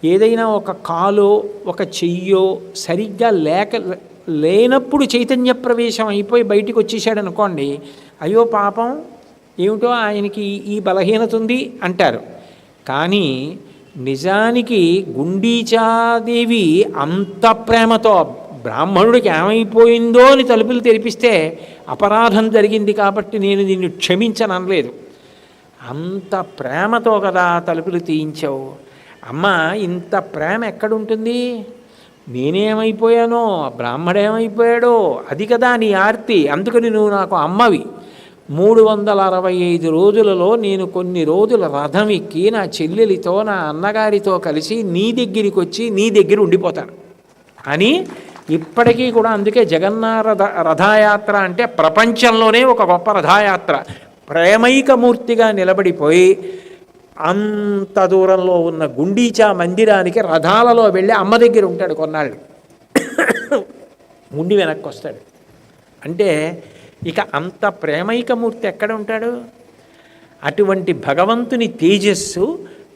ఏదైనా ఒక కాలో ఒక చెయ్యో సరిగ్గా లేనప్పుడు చైతన్య ప్రవేశం అయిపోయి బయటికి వచ్చేసాడు అనుకోండి, అయ్యో పాపం ఏమిటో ఆయనకి ఈ బలహీనత ఉంది అంటారు. కానీ నిజానికి గుండీచాదేవి అంత ప్రేమతో బ్రాహ్మణుడికి ఏమైపోయిందో అని తలుపులు తెరిపిస్తే అపరాధం జరిగింది కాబట్టి నేను నిన్ను క్షమించననలేదు. అంత ప్రేమతో కదా తలుపులు తీయించావు. అమ్మ, ఇంత ప్రేమ ఎక్కడుంటుంది? నేనేమైపోయానో, బ్రాహ్మడేమైపోయాడో, అది కదా నీ ఆర్తి. అందుకని నువ్వు నాకు అమ్మవి. 365 రోజులలో నేను కొన్ని రోజుల రథం ఎక్కి నా చెల్లెలితో నా అన్నగారితో కలిసి నీ దగ్గరికి వచ్చి నీ దగ్గర ఉండిపోతాను అని ఇప్పటికీ కూడా. అందుకే జగన్నాథ రథయాత్ర అంటే ప్రపంచంలోనే ఒక గొప్ప రథయాత్ర. ప్రేమైకమూర్తిగా నిలబడిపోయి అంత దూరంలో ఉన్న గుండీచా మందిరానికి రథాలలో వెళ్ళి అమ్మ దగ్గర ఉంటాడు కొన్నాళ్ళు, ఉండి వెనక్కి వస్తాడు. అంటే ఇక అంత ప్రేమైకమూర్తి ఎక్కడ ఉంటాడు? అటువంటి భగవంతుని తేజస్సు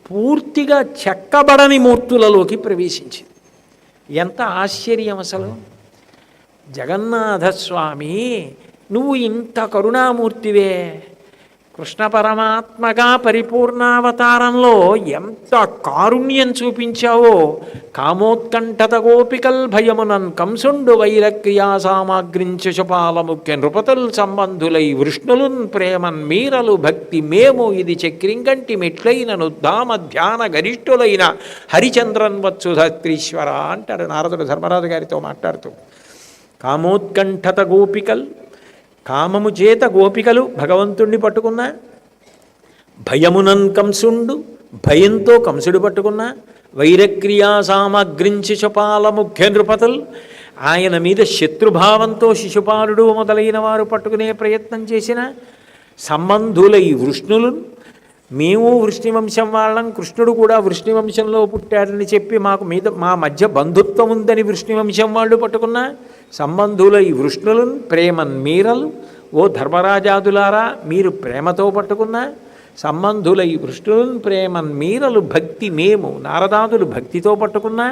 పూర్తిగా చెక్కబడని మూర్తులలోకి ప్రవేశించింది. ఎంత ఆశ్చర్యం అసలు! జగన్నాథస్వామి, నువ్వు ఇంత కరుణామూర్తివే. కృష్ణ పరమాత్మగా పరిపూర్ణావతారంలో ఎంత కారుణ్యం చూపించావో. కామోత్కంఠత గోపికల్ భయమునన్ కంసుండు వైరక్రియా సామాగ్రించుపాల ముఖ్య నృపతుల్ సంబంధులై వృష్ణులున్ ప్రేమన్ మీరలు భక్తి మేము ఇది చక్రింగంటి మెట్లైనను ధామ ధ్యాన గరిష్ఠులైన హరిచంద్రన్ వత్సుధత్రీశ్వర అంటాడు నారదుడు ధర్మరాజు గారితో మాట్లాడుతూ. కామోత్కంఠత గోపికల్, కామము చేత గోపికలు భగవంతుణ్ణి పట్టుకున్నా, భయమునన్ కంసుండు, భయంతో కంసుడు పట్టుకున్నా, వైరక్రియా సామగ్రించి శుపాల ముఖ్య నృపతులు, ఆయన మీద శత్రుభావంతో శిశుపాలుడు మొదలైన వారు పట్టుకునే ప్రయత్నం చేసిన సంబంధులై వృష్ణులు, మేము వృష్ణివంశం వాళ్ళం, కృష్ణుడు కూడా వృష్ణివంశంలో పుట్టాడని చెప్పి మా మధ్య బంధుత్వం ఉందని వృష్ణివంశం వాళ్ళు పట్టుకున్నా, సంబంధులై వృష్ణులను ప్రేమన్ మీరలు, ఓ ధర్మరాజాదులారా మీరు ప్రేమతో పట్టుకున్నా, సంబంధులై వృష్ణులను ప్రేమన్ మీరలు భక్తి మేము, నారదాదులు భక్తితో పట్టుకున్నా,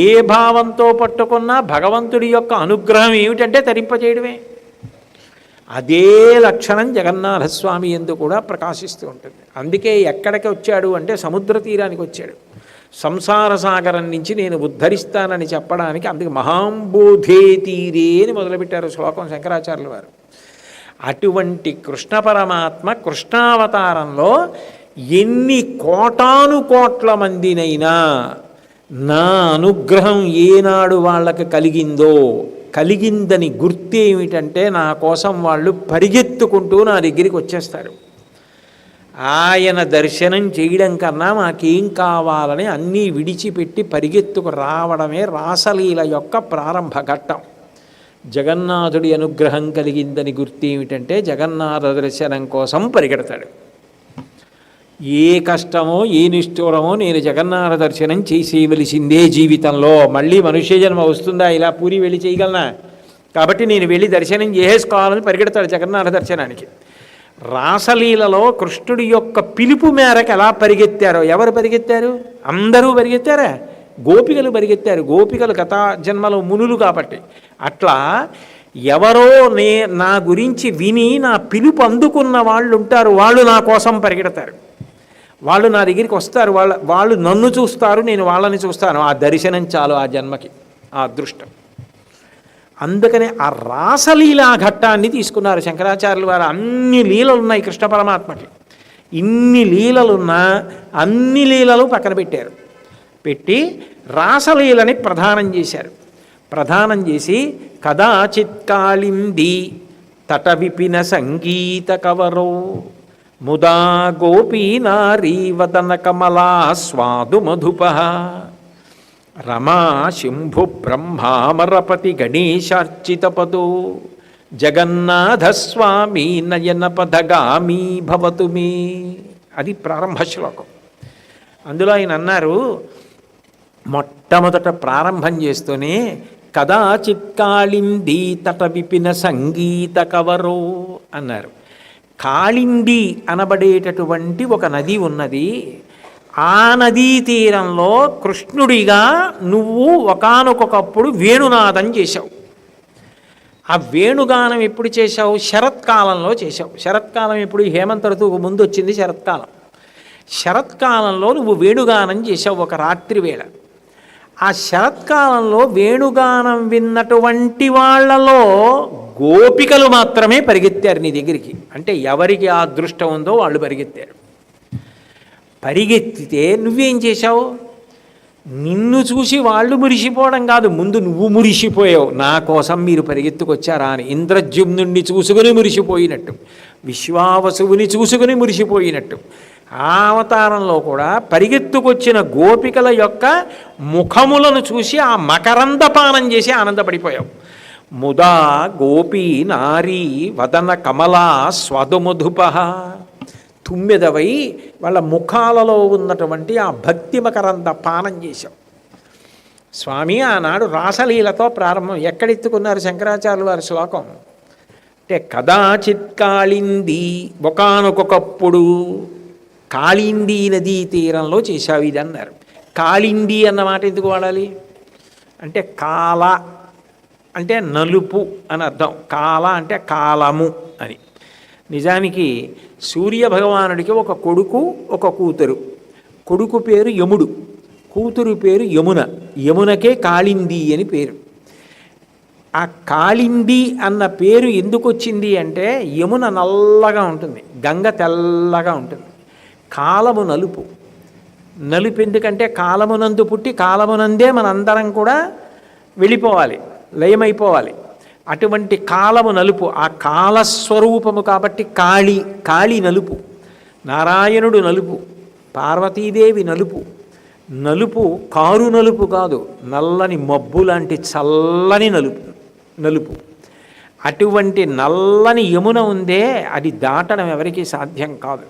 ఏ భావంతో పట్టుకున్నా భగవంతుడి యొక్క అనుగ్రహం ఏమిటంటే తరింపజేయడమే. అదే లక్షణం జగన్నాథస్వామి యందు కూడా ప్రకాశిస్తూ ఉంటుంది. అందుకే ఎక్కడికి వచ్చాడు అంటే సముద్ర తీరానికి వచ్చాడు. సంసార సాగరం నుంచి నేను ఉద్ధరిస్తానని చెప్పడానికి అందుకే మహాంబోధే తీరే అని మొదలుపెట్టారు శ్లోకం శంకరాచార్యుల వారు. అటువంటి కృష్ణ పరమాత్మ కృష్ణావతారంలో ఎన్ని కోటాను కోట్ల మందినైనా నా అనుగ్రహం ఏనాడు వాళ్ళకి కలిగిందని గుర్తు ఏమిటంటే నా కోసం వాళ్ళు పరిగెత్తుకుంటూ నా దగ్గరికి వచ్చేస్తారు. ఆయన దర్శనం చేయడం కన్నా మాకేం కావాలని అన్నీ విడిచిపెట్టి పరిగెత్తుకు రావడమే రాసలీల యొక్క ప్రారంభ ఘట్టం. జగన్నాథుడి అనుగ్రహం కలిగిందని గుర్తు ఏమిటంటే జగన్నాథ దర్శనం కోసం పరిగెడతాడు. ఏ కష్టమో ఏ నిష్ఠూరమో నేను జగన్నాథ దర్శనం చేసేయవలసిందే జీవితంలో. మళ్ళీ మనుష్య జన్మ వస్తుందా? ఇలా పూరి వెళ్ళి చేయగలనా? కాబట్టి నేను వెళ్ళి దర్శనం చేసేసుకోవాలని పరిగెడతాడు జగన్నాథ దర్శనానికి. రాసలీలలో కృష్ణుడి యొక్క పిలుపు మేరకు ఎలా పరిగెత్తారో, ఎవరు పరిగెత్తారు? అందరూ పరిగెత్తారా? గోపికలు పరిగెత్తారు. గోపికలు కథా జన్మలో మునులు కాబట్టి. అట్లా ఎవరో నా గురించి విని నా పిలుపు అందుకున్న వాళ్ళు ఉంటారు, వాళ్ళు నా కోసం పరిగెడతారు. వాళ్ళు నా దగ్గరికి వస్తారు, వాళ్ళు నన్ను చూస్తారు, నేను వాళ్ళని చూస్తాను. ఆ దర్శనం చాలు ఆ జన్మకి, ఆ అదృష్టం. అందుకనే ఆ రాసలీలా ఘట్టాన్ని తీసుకున్నారు శంకరాచార్యుల వారు. అన్ని లీలలు ఉన్నాయి కృష్ణ పరమాత్మకి. ఇన్ని లీలలున్నా అన్ని లీలలు పక్కన పెట్టారు. పెట్టి రాసలీలని ప్రధానం చేశారు. ప్రధానం చేసి కదాచిత్కాళింది తట విపిన సంగీత కవరో ముదా గోపీ నారీ వదన కమలా స్వాదు మధుప రమా శంభు బ్రహ్మామరపతి గణేశార్చిత పదో జగన్నాథస్వామి నయన పదగామీ భవతు మే. అది ప్రారంభ శ్లోకం. అందులో ఆయన అన్నారు, మొట్టమొదట ప్రారంభం చేస్తూనే కదాచిత్కాళింది తట విపిన సంగీత కవరో అన్నారు. కాళింది అనబడేటటువంటి ఒక నది ఉన్నది. ఆ నదీ తీరంలో కృష్ణుడిగా నువ్వు ఒకానొకప్పుడు వేణునాదం చేశావు. ఆ వేణుగానం ఎప్పుడు చేశావు? శరత్కాలంలో చేశావు. శరత్కాలం ఎప్పుడు? హేమంత ఋతువుకు ముందు వచ్చింది శరత్కాలం. శరత్కాలంలో నువ్వు వేణుగానం చేశావు ఒక రాత్రి వేళ. ఆ శరత్కాలంలో వేణుగానం విన్నటువంటి వాళ్ళలో గోపికలు మాత్రమే పరిగెత్తారు నీ దగ్గరికి. అంటే ఎవరికి ఆ అదృష్టం ఉందో వాళ్ళు పరిగెత్తారు. పరిగెత్తితే నువ్వేం చేశావు? నిన్ను చూసి వాళ్ళు మురిసిపోవడం కాదు, ముందు నువ్వు మురిసిపోయావు. నా కోసం మీరు పరిగెత్తుకొచ్చారా అని ఇంద్రజుమ్నుణ్ణి చూసుకుని మురిసిపోయినట్టు, విశ్వావసువుని చూసుకుని మురిసిపోయినట్టు ఆ అవతారంలో కూడా పరిగెత్తుకొచ్చిన గోపికల యొక్క ముఖములను చూసి ఆ మకరందపానం చేసి ఆనందపడిపోయావు. ముదా గోపీ నారీ వదన కమలా స్వదుమధుప. తుమ్మెదవై వాళ్ళ ముఖాలలో ఉన్నటువంటి ఆ భక్తి మకరంద పానం చేశాం. స్వామి ఆనాడు రాసలీలతో ప్రారంభం. ఎక్కడెత్తుకున్నారు శంకరాచార్యులు వారి శ్లోకం అంటే కదాచిత్ కాళింది, ఒకానొకప్పుడు కాళిందీ నదీ తీరంలో చేశావు ఇది అన్నారు. కాళింది అన్న మాట ఎందుకు వాడాలి అంటే కాల అంటే నలుపు అని అర్థం, కాల అంటే కాలము అని. నిజానికి సూర్యభగవానుడికి ఒక కొడుకు ఒక కూతురు. కొడుకు పేరు యముడు, కూతురు పేరు యమున. యమునకే కాళింది అని పేరు. ఆ కాళింది అన్న పేరు ఎందుకు వచ్చింది అంటే యమున నల్లగా ఉంటుంది, గంగ తెల్లగా ఉంటుంది, కాలము నలుపు. నలుపు ఎందుకంటే కాలమునందు పుట్టి కాలమునందే మనందరం కూడా వెళ్ళిపోవాలి, లయమైపోవాలి. అటువంటి కాలము నలుపు, ఆ కాలస్వరూపము కాబట్టి కాళి. కాళి నలుపు, నారాయణుడు నలుపు, పార్వతీదేవి నలుపు. నలుపు కారు నలుపు కాదు, నల్లని మబ్బు లాంటి చల్లని నలుపు. అటువంటి నల్లని యమున ఉందే, అది దాటడం ఎవరికీ సాధ్యం కాదు.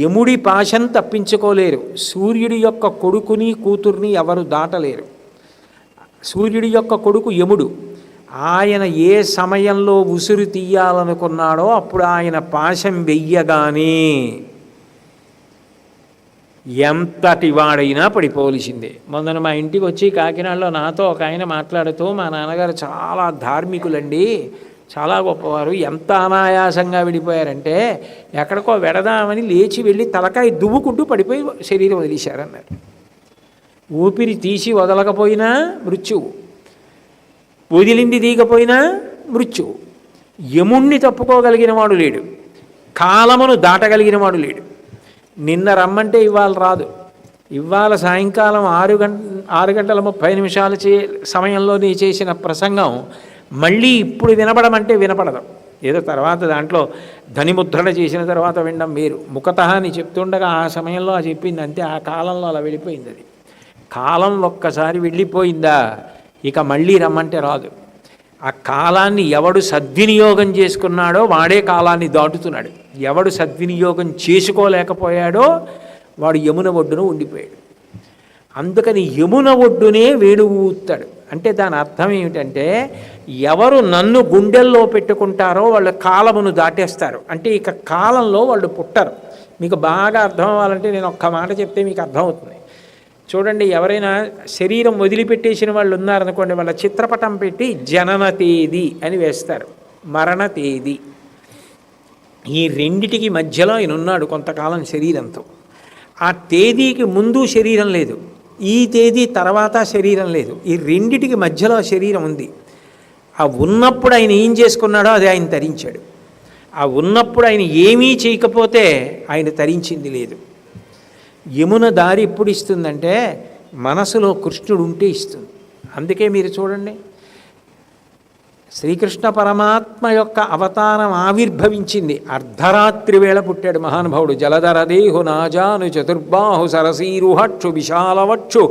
యముడి పాశం తప్పించుకోలేరు. సూర్యుడి యొక్క కొడుకుని కూతుర్ని ఎవరు దాటలేరు. సూర్యుడి యొక్క కొడుకు యముడు. ఆయన ఏ సమయంలో ఉసురు తీయాలనుకున్నాడో అప్పుడు ఆయన పాశం వెయ్యగానే ఎంతటి వాడైనా పడిపోవలసిందే. మొన్న మా ఇంటికి వచ్చి కాకినాడలో నాతో ఒక ఆయన మాట్లాడుతూ, మా నాన్నగారు చాలా ధార్మికులండి, చాలా గొప్పవారు, ఎంత అనాయాసంగా విడిపోయారంటే ఎక్కడికో వెడదామని లేచి వెళ్ళి తలకాయ దువ్వుకుంటూ పడిపోయి శరీరం వదిలేశారన్నారు. ఊపిరి తీసి వదలకపోయినా మృత్యువు, వదిలింది తీయకపోయినా మృత్యువు. యముణ్ణి తప్పుకోగలిగిన వాడు లేడు, కాలమును దాటగలిగిన వాడు లేడు. నిన్న రమ్మంటే ఇవాళ రాదు. ఇవాళ సాయంకాలం 6:30 సమయంలో నీ చేసిన ప్రసంగం మళ్ళీ ఇప్పుడు వినపడమంటే వినపడదు. ఏదో తర్వాత దాంట్లో ధనిముద్రణ చేసిన తర్వాత వినడం వేరు. ముఖతః అని చెప్తుండగా ఆ సమయంలో ఆ చెప్పింది అంతే, ఆ కాలంలో అలా వెళ్ళిపోయింది. అది కాలం ఒక్కసారి వెళ్ళిపోయిందా ఇక మళ్ళీ రమ్మంటే రాదు. ఆ కాలాన్ని ఎవడు సద్వినియోగం చేసుకున్నాడో వాడే కాలాన్ని దాటుతున్నాడు. ఎవడు సద్వినియోగం చేసుకోలేకపోయాడో వాడు యమున ఒడ్డున ఉండిపోయాడు. అందుకని యమున ఒడ్డునే వేణువు ఊతాడు. అంటే దాని అర్థం ఏమిటంటే ఎవరు నన్ను గుండెల్లో పెట్టుకుంటారో వాళ్ళు కాలమును దాటేస్తారు. అంటే ఇక కాలంలో వాళ్ళు పుట్టరు. మీకు బాగా అర్థం అవ్వాలంటే నేను ఒక్క మాట చెప్తే మీకు అర్థమవుతుంది. చూడండి, ఎవరైనా శరీరం వదిలిపెట్టేసిన వాళ్ళు ఉన్నారనుకోండి, వాళ్ళ చిత్రపటం పెట్టి జనన తేదీ అని వేస్తారు, మరణ తేదీ. ఈ రెండిటికి మధ్యలో ఆయన ఉన్నాడు కొంతకాలం శరీరంతో. ఆ తేదీకి ముందు శరీరం లేదు, ఈ తేదీ తర్వాత శరీరం లేదు, ఈ రెండిటికి మధ్యలో శరీరం ఉంది. ఆ ఉన్నప్పుడు ఆయన ఏం చేసుకున్నాడో అది ఆయన తరించాడు. ఆ ఉన్నప్పుడు ఆయన ఏమీ చేయకపోతే ఆయన తరించింది లేదు. యమున దారి ఎప్పుడు ఇస్తుందంటే మనసులో కృష్ణుడు ఉంటే ఇస్తుంది. అందుకే మీరు చూడండి, శ్రీకృష్ణ పరమాత్మ యొక్క అవతారం ఆవిర్భవించింది అర్ధరాత్రి వేళ పుట్టాడు మహానుభావుడు. జలధరదేహు నాజాను చతుర్బాహు సరసీరుహక్షు విశాలవక్షు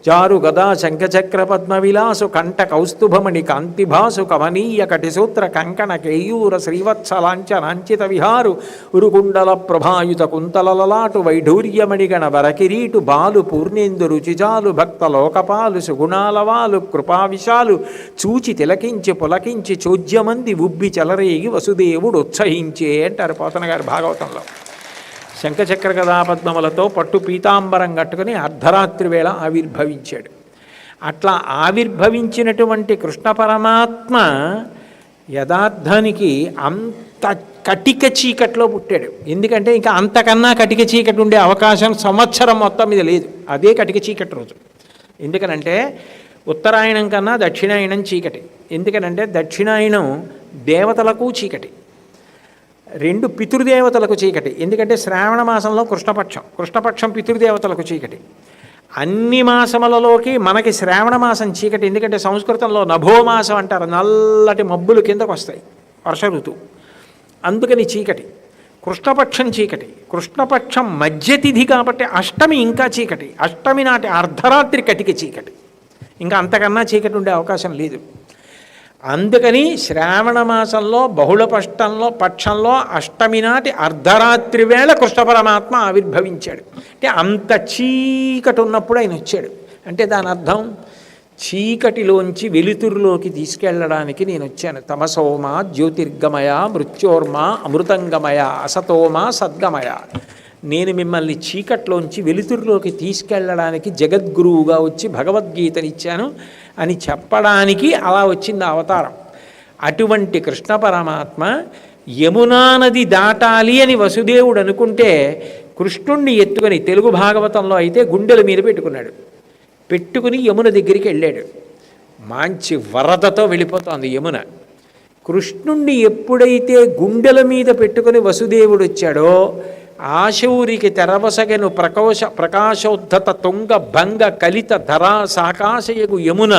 చారు గదా శంఖచక్ర పద్మ విలాసు కంఠ కౌస్తుభమణి కాంతిభాసు కమనీయ కటిసూత్ర కంకణ కేయూర శ్రీవత్సలాంఛనాంచిత విహారు ఉరుకుండల ప్రభాయుత కుంతలలలాటు వైఢూర్యమణిగణ వరకిరీటు బాలు పూర్ణేందు రుచిజాలు భక్త లోకపాలు సుగుణాలవాలు కృపావిశాలు చూచి తిలకించి పులకి చోద్యమంది ఉబ్బి చెలరేగి వసుదేవుడు ఉత్సహించే అంటారు పోతన గారు భాగవతంలో. శంఖచక్ర గదాపద్మములతో పట్టు పీతాంబరం కట్టుకుని అర్ధరాత్రి వేళ ఆవిర్భవించాడు. అట్లా ఆవిర్భవించినటువంటి కృష్ణ పరమాత్మ యథార్థానికి అంత కటిక చీకట్లో పుట్టాడు. ఎందుకంటే ఇంకా అంతకన్నా కటిక చీకటి ఉండే అవకాశం సంవత్సరం మొత్తం మీద లేదు. అదే కటిక చీకటి రోజు. ఎందుకనంటే ఉత్తరాయణం కన్నా దక్షిణాయనం చీకటి. ఎందుకనంటే దక్షిణాయనం దేవతలకు చీకటి, రెండు పితృదేవతలకు చీకటి. ఎందుకంటే శ్రావణ మాసంలో కృష్ణపక్షం పితృదేవతలకు చీకటి. అన్ని మాసములలోకి మనకి శ్రావణ మాసం చీకటి. ఎందుకంటే సంస్కృతంలో నభోమాసం అంటారు, నల్లటి మబ్బులు కిందకు వస్తాయి, వర్ష ఋతువు, అందుకని చీకటి. కృష్ణపక్షం చీకటి. కృష్ణపక్షం మధ్యతిథి కాబట్టి అష్టమి ఇంకా చీకటి. అష్టమి నాటి అర్ధరాత్రి కటిక చీకటి. ఇంకా అంతకన్నా చీకటి ఉండే అవకాశం లేదు. అందుకని శ్రావణ మాసంలో బహుళ పక్షంలో అష్టమి నాటి అర్ధరాత్రి వేళ కృష్ణ పరమాత్మ ఆవిర్భవించాడు. అంటే అంత చీకటి ఉన్నప్పుడు ఆయన వచ్చాడు. అంటే దాని అర్థం చీకటిలోంచి వెలుతురులోకి తీసుకెళ్ళడానికి నేను వచ్చాను. తమసోమ జ్యోతిర్గమయ మృత్యోర్మ అమృతంగమయ అసతోమ సద్గమయ. నేను మిమ్మల్ని చీకట్లోంచి వెలుతురులోకి తీసుకెళ్ళడానికి జగద్గురువుగా వచ్చి భగవద్గీతనిచ్చాను అని చెప్పడానికి అలా వచ్చింది అవతారం. అటువంటి కృష్ణ పరమాత్మ యమునా నది దాటాలి అని వసుదేవుడు అనుకుంటే కృష్ణుణ్ణి ఎత్తుకొని, తెలుగు భాగవతంలో అయితే గుండెల మీద పెట్టుకుని యమున దగ్గరికి వెళ్ళాడు. మంచి వరదతో వెళ్ళిపోతోంది యమున. కృష్ణుణ్ణి ఎప్పుడైతే గుండెల మీద పెట్టుకుని వసుదేవుడు వచ్చాడో ఆశౌరికి తెరవసగను ప్రకాశోద్ధత తుంగ భంగ కలిత ధరా సాకాశయగు యమున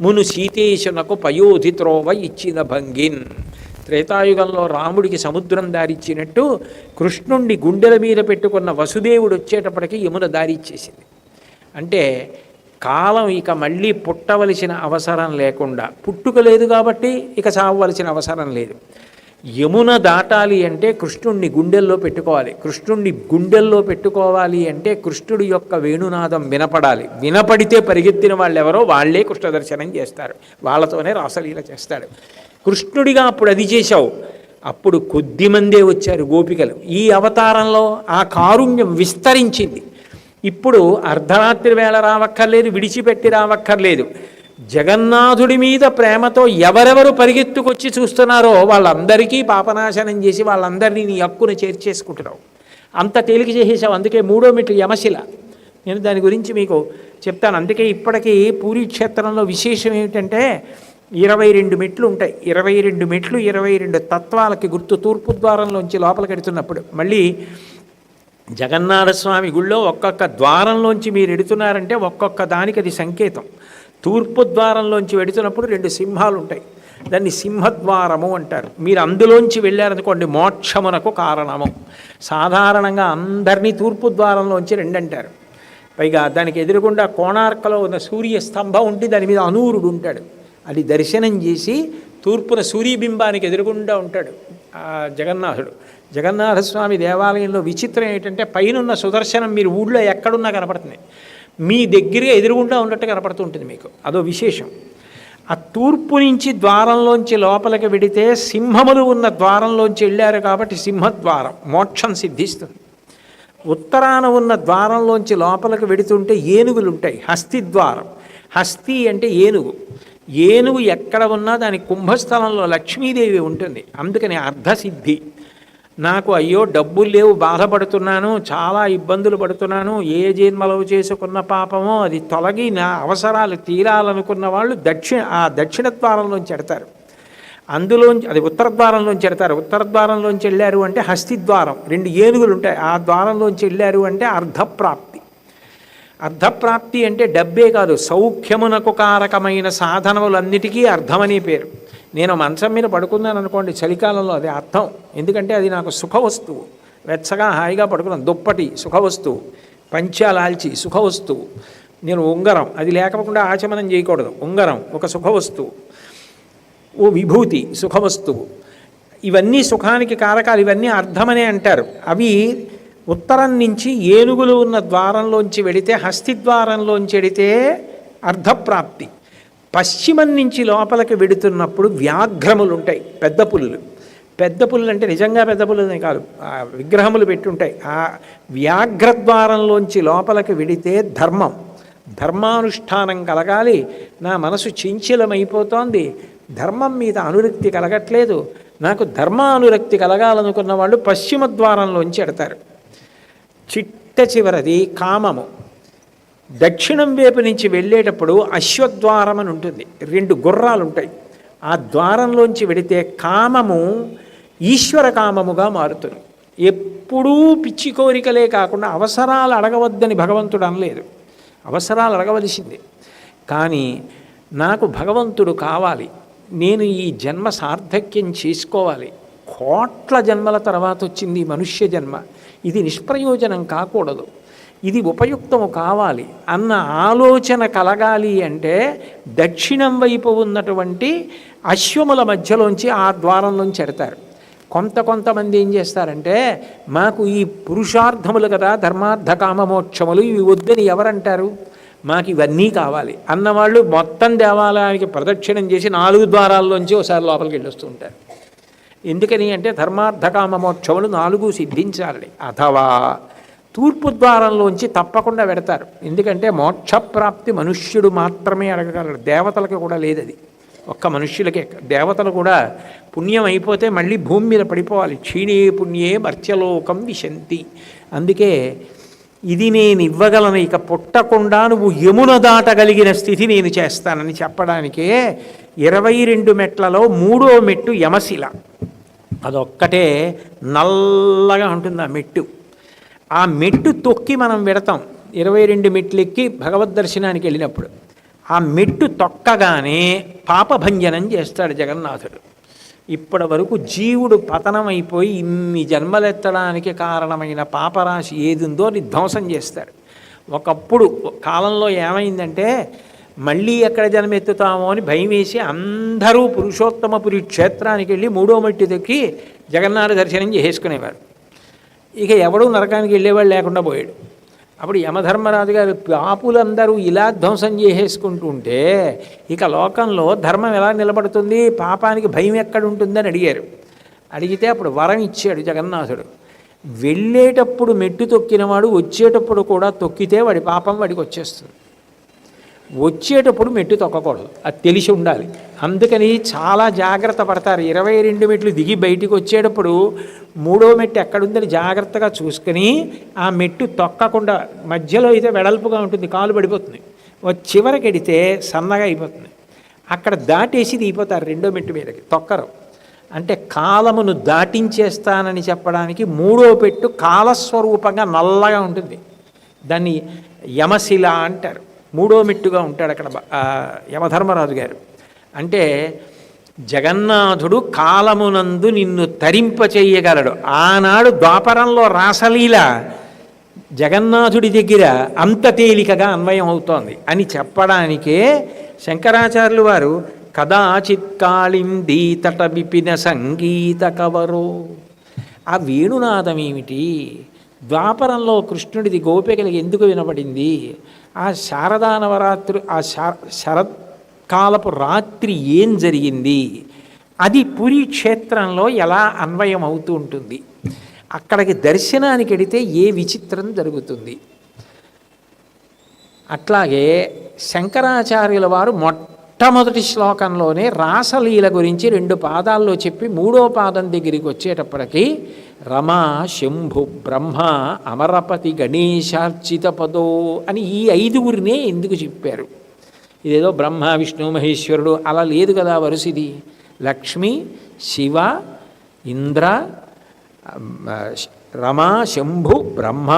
మును సీతేశునకు పయోధి త్రోవ ఇచ్చిన భంగిన్. త్రేతాయుగంలో రాముడికి సముద్రం దారిచ్చినట్టు కృష్ణుణ్ణి గుండెల మీద పెట్టుకున్న వసుదేవుడు వచ్చేటప్పటికి యమున దారిచ్చేసింది. అంటే కాలం ఇక మళ్ళీ పుట్టవలసిన అవసరం లేకుండా, పుట్టుక లేదు కాబట్టి ఇక చావవలసిన అవసరం లేదు. యమున దాటాలి అంటే కృష్ణుణ్ణి గుండెల్లో పెట్టుకోవాలి. కృష్ణుణ్ణి గుండెల్లో పెట్టుకోవాలి అంటే కృష్ణుడి యొక్క వేణునాదం వినపడాలి. వినపడితే పరిగెత్తిన వాళ్ళు ఎవరో వాళ్ళే కృష్ణ దర్శనం చేస్తారు, వాళ్ళతోనే రాసలీల చేస్తాడు. కృష్ణుడిగా అప్పుడు అది చేశావు. అప్పుడు కొద్దిమందే వచ్చారు గోపికలు. ఈ అవతారంలో ఆ కారుణ్యం విస్తరించింది. ఇప్పుడు అర్ధరాత్రి వేళ రావక్కర్లేదు, విడిచిపెట్టి రావక్కర్లేదు. జగన్నాథుడి మీద ప్రేమతో ఎవరెవరు పరిగెత్తుకొచ్చి చూస్తున్నారో వాళ్ళందరికీ పాపనాశనం చేసి వాళ్ళందరినీ నీ హక్కును చేర్చేసుకుంటున్నావు. అంత తేలిక చేసేసావు. అందుకే 3వ మెట్లు యమశిల. నేను దాని గురించి మీకు చెప్తాను. అందుకే ఇప్పటికీ పూరీ క్షేత్రంలో విశేషం ఏమిటంటే 22 మెట్లు ఉంటాయి. 22 మెట్లు 22 తత్వాలకి గుర్తు. తూర్పు ద్వారంలోంచి లోపలికి వెడుతున్నప్పుడు మళ్ళీ జగన్నాథస్వామి గుళ్ళో ఒక్కొక్క ద్వారంలోంచి మీరు ఎడుతున్నారంటే ఒక్కొక్క దానికి అది సంకేతం. తూర్పు ద్వారంలోంచి వెడుతున్నప్పుడు 2 సింహాలు ఉంటాయి, దాన్ని సింహద్వారము అంటారు. మీరు అందులోంచి వెళ్ళారనుకోండి మోక్షమునకు కారణము. సాధారణంగా అందరినీ తూర్పు ద్వారంలోంచి 2 అంటారు. పైగా దానికి ఎదురుగుండా కోణార్కలో ఉన్న సూర్య స్తంభం ఉంటే దాని మీద అనూరుడు ఉంటాడు. అది దర్శనం చేసి తూర్పున సూర్యబింబానికి ఎదురుగుండా ఉంటాడు జగన్నాథుడు. జగన్నాథస్వామి దేవాలయంలో విచిత్రం ఏంటంటే పైనున్న సుదర్శనం మీరు ఊళ్ళో ఎక్కడున్నా కనపడుతుంది, మీ దగ్గరగా ఎదురుగుండా ఉన్నట్టు కనపడుతూ ఉంటుంది మీకు. అదో విశేషం. ఆ తూర్పు నుంచి ద్వారంలోంచి లోపలికి వెడితే సింహములు ఉన్న ద్వారంలోంచి వెళ్ళారు కాబట్టి సింహద్వారం, మోక్షం సిద్ధిస్తుంది. ఉత్తరాన ఉన్న ద్వారంలోంచి లోపలికి వెడుతుంటే ఏనుగులు ఉంటాయి, హస్తిద్వారం. హస్తి అంటే ఏనుగు. ఏనుగు ఎక్కడ ఉన్నా దాని కుంభస్థలంలో లక్ష్మీదేవి ఉంటుంది. అందుకని అర్ధసిద్ధి. నాకు అయ్యో డబ్బులు లేవు, బాధపడుతున్నాను, చాలా ఇబ్బందులు పడుతున్నాను, ఏ జన్మలో చేసుకున్న పాపమో అది తొలగి నా అవసరాలు తీరాలనుకున్న వాళ్ళు దక్షిణ ద్వారంలోంచి ఎడతారు. అందులోంచి అది ఉత్తర ద్వారంలోంచి ఎడతారు. ఉత్తర ద్వారంలోంచి వెళ్ళారు అంటే హస్తిద్వారం, 2 ఏనుగులు ఉంటాయి. ఆ ద్వారంలోంచి వెళ్ళారు అంటే అర్ధప్రాప్తి. అర్ధప్రాప్తి అంటే డబ్బే కాదు, సౌఖ్యమునకు కారకమైన సాధనములన్నిటికీ అర్థమని పేరు. నేను మంచం మీద పడుకున్నాను అనుకోండి చలికాలంలో, అది అర్థం. ఎందుకంటే అది నాకు సుఖవస్తువు. వెచ్చగా హాయిగా పడుకున్నాను, దుప్పటి సుఖవస్తువు, పంచాలాల్చి సుఖవస్తువు. నేను ఉంగరం, అది లేకపోకుండా ఆచమనం చేయకూడదు, ఉంగరం ఒక సుఖవస్తువు. ఓ విభూతి సుఖవస్తువు. ఇవన్నీ సుఖానికి కారకాలు, ఇవన్నీ అర్థమనే అంటారు. అవి ఉత్తరం నుంచి ఏనుగులు ఉన్న ద్వారంలోంచి వెడితే, హస్తిద్వారంలోంచి వెడితే పశ్చిమం నుంచి లోపలికి వెడుతున్నప్పుడు వ్యాఘ్రములు ఉంటాయి, పెద్ద పులులు. పెద్ద పుల్లలు అంటే నిజంగా పెద్ద పుల్లలని కాదు, ఆ విగ్రహములు పెట్టుంటాయి. ఆ వ్యాఘ్రద్వారంలోంచి లోపలికి వెడితే ధర్మానుష్ఠానం కలగాలి. నా మనసు చంచలమైపోతోంది, ధర్మం మీద అనురక్తి కలగట్లేదు, నాకు ధర్మానురక్తి కలగాలనుకున్న వాళ్ళు పశ్చిమ ద్వారంలోంచి ఎడతారు. చిట్ట చివరది కామము. దక్షిణం వైపు నుంచి వెళ్ళేటప్పుడు అశ్వద్వారం అని ఉంటుంది, 2 గుర్రాలు ఉంటాయి. ఆ ద్వారంలోంచి వెడితే కామము ఈశ్వర కామముగా మారుతుంది. ఎప్పుడూ పిచ్చి కోరికలే కాకుండా అవసరాలు అడగవద్దని భగవంతుడు అనలేదు, అవసరాలు అడగవలసిందే. కానీ నాకు భగవంతుడు కావాలి, నేను ఈ జన్మ సార్థక్యం చేసుకోవాలి, కోట్ల జన్మల తర్వాత వచ్చింది మనుష్య జన్మ, ఇది నిష్ప్రయోజనం కాకూడదు, ఇది ఉపయుక్తము కావాలి అన్న ఆలోచన కలగాలి అంటే దక్షిణం వైపు ఉన్నటువంటి అశ్వముల మధ్యలోంచి ఆ ద్వారంలోంచి ఎడతారు. కొంతమంది ఏం చేస్తారంటే, మాకు ఈ పురుషార్థములు కదా, ధర్మార్థ కామమోక్షములు, ఇవి వద్దని ఎవరంటారు, మాకు ఇవన్నీ కావాలి అన్నవాళ్ళు మొత్తం దేవాలయానికి ప్రదక్షిణం చేసి 4 ద్వారాల్లోంచి ఒకసారి లోపలికి వెళ్ళొస్తూ ఉంటారు. ఎందుకని అంటే ధర్మార్థ కామమోక్షములు 4 సిద్ధించాలని. అథవా తూర్పు ద్వారంలోంచి తప్పకుండా పెడతారు. ఎందుకంటే మోక్షప్రాప్తి మనుష్యుడు మాత్రమే అడగగలడు, దేవతలకు కూడా లేదు అది, ఒక్క మనుష్యులకే. దేవతలు కూడా పుణ్యం అయిపోతే మళ్ళీ భూమి మీద పడిపోవాలి. క్షీణే పుణ్యే మర్త్యలోకం విశంతి. అందుకే ఇది నేను ఇవ్వగలను, ఇక పుట్టకుండా నువ్వు యమున దాటగలిగిన స్థితి నేను చేస్తానని చెప్పడానికే 22 మెట్లలో 3వ మెట్టు యమశిల. అదొక్కటే నల్లగా ఉంటుంది ఆ మెట్టు. ఆ మెట్టు తొక్కి మనం వెడతాం 22 మెట్లు ఎక్కి భగవద్ దర్శనానికి వెళ్ళినప్పుడు. ఆ మెట్టు తొక్కగానే పాపభంజనం చేస్తాడు జగన్నాథుడు. ఇప్పటి వరకు జీవుడు పతనమైపోయి ఇన్ని జన్మలెత్తడానికి కారణమైన పాపరాశి ఏది ఉందో అది ధ్వంసం చేస్తాడు. ఒకప్పుడు కాలంలో ఏమైందంటే, మళ్ళీ ఎక్కడ జన్మెత్తుతామో అని భయం వేసి అందరూ పురుషోత్తమపురి క్షేత్రానికి వెళ్ళి 3వ మెట్టు తొక్కి జగన్నాథ దర్శనం చేసుకునేవారు. ఇక ఎవడూ నరకానికి వెళ్ళేవాళ్ళు లేకుండా పోయాడు. అప్పుడు యమధర్మరాజు గారు పాపులందరూ ఇలా ధ్వంసం చేసేసుకుంటుంటే ఇక లోకంలో ధర్మం ఎలా నిలబడుతుంది, పాపానికి భయం ఎక్కడ ఉంటుందని అడిగారు. అడిగితే అప్పుడు వరం ఇచ్చాడు జగన్నాథుడు. వెళ్ళేటప్పుడు మెట్టు తొక్కినవాడు వచ్చేటప్పుడు కూడా తొక్కితే వాడి పాపం వాడికి వచ్చేస్తుంది. వచ్చేటప్పుడు మెట్టు తొక్కకూడదు, అది తెలిసి ఉండాలి. అందుకని చాలా జాగ్రత్త పడతారు. 22 మెట్లు దిగి బయటికి వచ్చేటప్పుడు 3వ మెట్టు ఎక్కడుందని జాగ్రత్తగా చూసుకొని ఆ మెట్టు తొక్కకుండా, మధ్యలో అయితే వెడల్పుగా ఉంటుంది, కాలు పడిపోతుంది, చివరికి ఎడితే సన్నగా అయిపోతుంది, అక్కడ దాటేసి దిగిపోతారు 2వ మెట్టు మీదకి, తొక్కరు. అంటే కాలమును దాటించేస్తానని చెప్పడానికి 3వ పెట్టు కాలస్వరూపంగా నల్లగా ఉంటుంది, దాన్ని యమశిల అంటారు. 3వ మెట్టుగా ఉంటాడు అక్కడ యమధర్మరాజు గారు. అంటే జగన్నాథుడు కాలమునందు నిన్ను తరింపచేయగలడు. ఆనాడు ద్వాపరంలో రాసలీల జగన్నాథుడి దగ్గర అంత తేలికగా అన్వయం అవుతోంది అని చెప్పడానికే శంకరాచార్యులు వారు కదాచిత్ కాళిందీ తట విపిన సంగీత కవరో. ఆ వేణునాదం ఏమిటి, ద్వాపరంలో కృష్ణుడిది గోపికలకి ఎందుకు వినపడింది, ఆ శారదా నవరాత్రి, ఆ శరత్కాలపు రాత్రి ఏం జరిగింది, అది పురి క్షేత్రంలో ఎలా అన్వయం అవుతూ ఉంటుంది, అక్కడికి దర్శనానికి వెడితే ఏ విచిత్రం జరుగుతుంది. అట్లాగే శంకరాచార్యుల వారు మొట్టమొదటి శ్లోకంలోనే రాసలీల గురించి 2 పాదాల్లో చెప్పి 3వ పాదం దగ్గరికి వచ్చేటప్పటికి రమా శంభు బ్రహ్మ అమరపతి గణేశార్చిత పదో అని ఈ 5గురినే ఎందుకు చెప్పారు. ఇదేదో బ్రహ్మ విష్ణు మహేశ్వరుడు అలా లేదు కదా వరుసది. లక్ష్మి, శివ, ఇంద్ర, రమా శంభు బ్రహ్మ,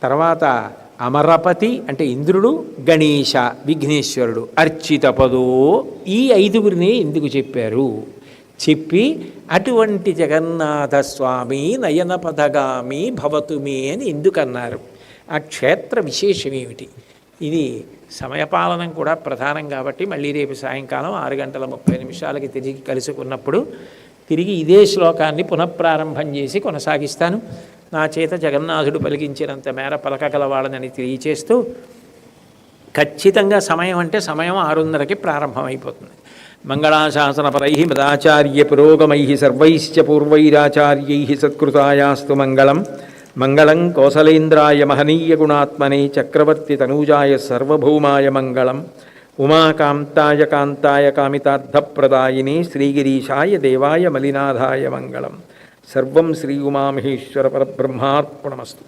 తర్వాత అమరపతి అంటే ఇంద్రుడు, గణేశ విఘ్నేశ్వరుడు, అర్చిత పదో, ఈ 5గురినే ఎందుకు చెప్పారు. చెప్పి అటువంటి జగన్నాథ స్వామి నయన పదగామి భవతుమే అని ఎందుకన్నారు, ఆ క్షేత్ర విశేషం ఏమిటి. ఇది సమయపాలనం కూడా ప్రధానం కాబట్టి మళ్ళీ రేపు సాయంకాలం 6:30 తిరిగి కలుసుకున్నప్పుడు తిరిగి ఇదే శ్లోకాన్ని పునఃప్రారంభం చేసి కొనసాగిస్తాను. నా చేత జగన్నాథుడు పలికించినంత మేర పలకగలవాడనని తెలియచేస్తూ, ఖచ్చితంగా సమయం అంటే సమయం 6:30కి ప్రారంభమైపోతుంది. మంగళాశాసనపరై మదాచార్య పురోగమై సర్వైశ్చ పూర్వైరాచార్యై సత్కృతాయాస్తు మంగళం. మంగళం కోసలేంద్రాయ మహనీయ గుణాత్మనే చక్రవర్తి తనూజాయ సర్వభౌమాయ మంగళం. ఉమాకాంతాయ కాంతాయ కామితార్థప్రదాయినే శ్రీగిరీశాయ దేవాయ మలినాథాయ మంగళం. సర్వం శ్రీ ఉమామహేశ్వర పరబ్రహ్మార్పణమస్తు.